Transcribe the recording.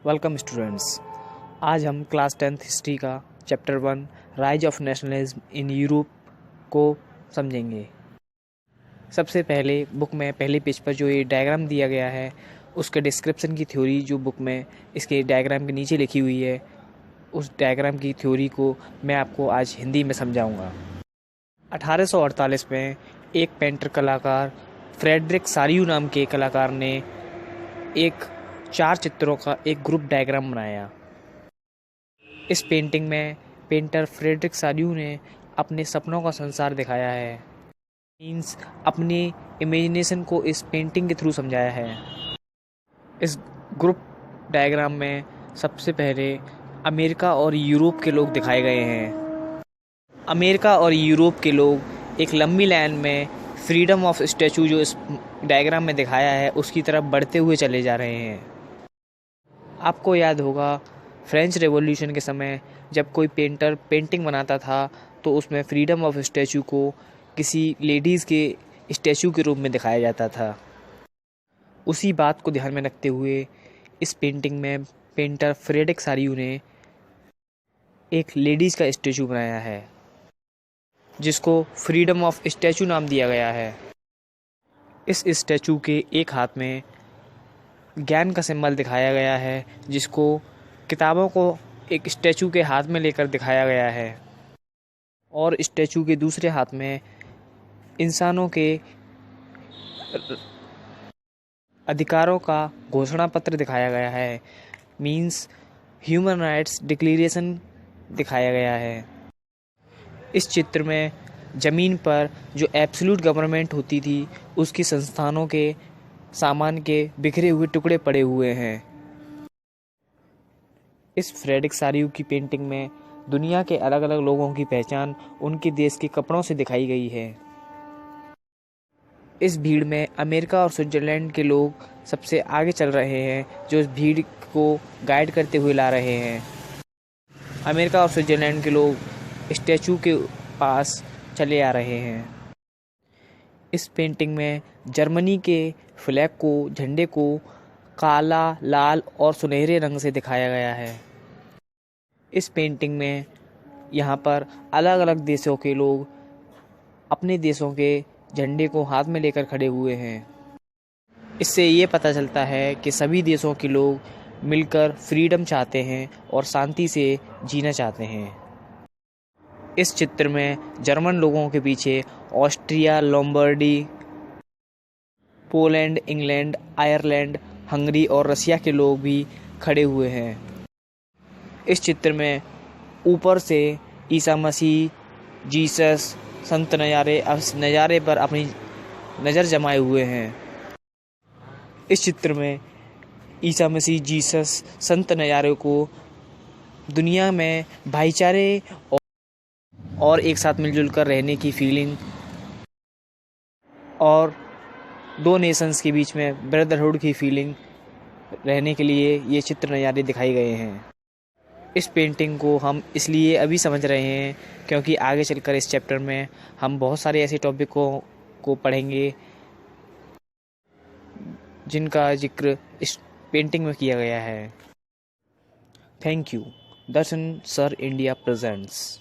Welcome students. आज हम class 10th history का chapter 1 rise of nationalism in Europe को समझेंगे। सबसे पहले बुक में पहले पेज पर जो ये डायग्राम दिया गया है उसके डिस्क्रिप्शन की थ्योरी जो बुक में इसके डायग्राम के नीचे लिखी हुई है, उस डायग्राम की थ्योरी को मैं आपको आज हिंदी में समझाऊंगा। 1848 में एक पेंटर कलाकार फ्रेडरिक सारियू नाम के कलाकार ने एक 4 चित्रों का एक ग्रुप डायग्राम बनाया। इस पेंटिंग में पेंटर फ्रेडरिक सारियू ने अपने सपनों का संसार दिखाया है, मीन्स अपनी इमेजिनेशन को इस पेंटिंग के थ्रू समझाया है। इस ग्रुप डायग्राम में सबसे पहले अमेरिका और यूरोप के लोग दिखाए गए हैं। अमेरिका और यूरोप के लोग एक लंबी लाइन में फ्रीडम ऑफ स्टैचू जो इस डायग्राम में दिखाया है उसकी तरफ बढ़ते हुए चले जा रहे हैं। आपको याद होगा फ्रेंच रेवोल्यूशन के समय जब कोई पेंटर पेंटिंग बनाता था तो उसमें फ्रीडम ऑफ स्टैचू को किसी लेडीज़ के स्टैचू के रूप में दिखाया जाता था। उसी बात को ध्यान में रखते हुए इस पेंटिंग में पेंटर फ्रेडरिक सारियू ने एक लेडीज़ का स्टैचू बनाया है जिसको फ्रीडम ऑफ स्टैचू नाम दिया गया है। इस स्टैचू के एक हाथ में ज्ञान का सिंबल दिखाया गया है, जिसको किताबों को एक स्टैचू के हाथ में लेकर दिखाया गया है, और स्टैचू के दूसरे हाथ में इंसानों के अधिकारों का घोषणा पत्र दिखाया गया है, मीन्स ह्यूमन राइट्स डिक्लेरेशन दिखाया गया है। इस चित्र में ज़मीन पर जो एब्सोल्यूट गवर्नमेंट होती थी उसकी संस्थानों के सामान के बिखरे हुए टुकड़े पड़े हुए हैं। इस फ्रेडरिक सारियू की पेंटिंग में दुनिया के अलग अलग लोगों की पहचान उनके देश के कपड़ों से दिखाई गई है। इस भीड़ में अमेरिका और स्विट्जरलैंड के लोग सबसे आगे चल रहे हैं, जो इस भीड़ को गाइड करते हुए ला रहे हैं। अमेरिका और स्विट्जरलैंड के लोग स्टैचू के पास चले आ रहे हैं। इस पेंटिंग में जर्मनी के फ्लैग को, झंडे को काला, लाल और सुनहरे रंग से दिखाया गया है। इस पेंटिंग में यहाँ पर अलग अलग देशों के लोग अपने देशों के झंडे को हाथ में लेकर खड़े हुए हैं। इससे ये पता चलता है कि सभी देशों के लोग मिलकर फ्रीडम चाहते हैं और शांति से जीना चाहते हैं। इस चित्र में जर्मन लोगों के पीछे Austria, Lombardy, Poland, England, Ireland, Hungary और रसिया के लोग भी खड़े हुए हैं। इस चित्र में ऊपर से ईसा मसीह, जीसस, संत नज़ारे पर अपनी नज़र जमाए हुए हैं। इस चित्र में ईसा मसीह, जीसस, संत नज़ारे को दुनिया में भाईचारे और एक साथ मिलजुल कर रहने की फीलिंग और दो नेशंस के बीच में ब्रदरहुड की फीलिंग रहने के लिए ये चित्र नज़ारे दिखाए गए हैं। इस पेंटिंग को हम इसलिए अभी समझ रहे हैं क्योंकि आगे चलकर इस चैप्टर में हम बहुत सारे ऐसे टॉपिकों को पढ़ेंगे जिनका जिक्र इस पेंटिंग में किया गया है। Thank you. Darshan sir India presents.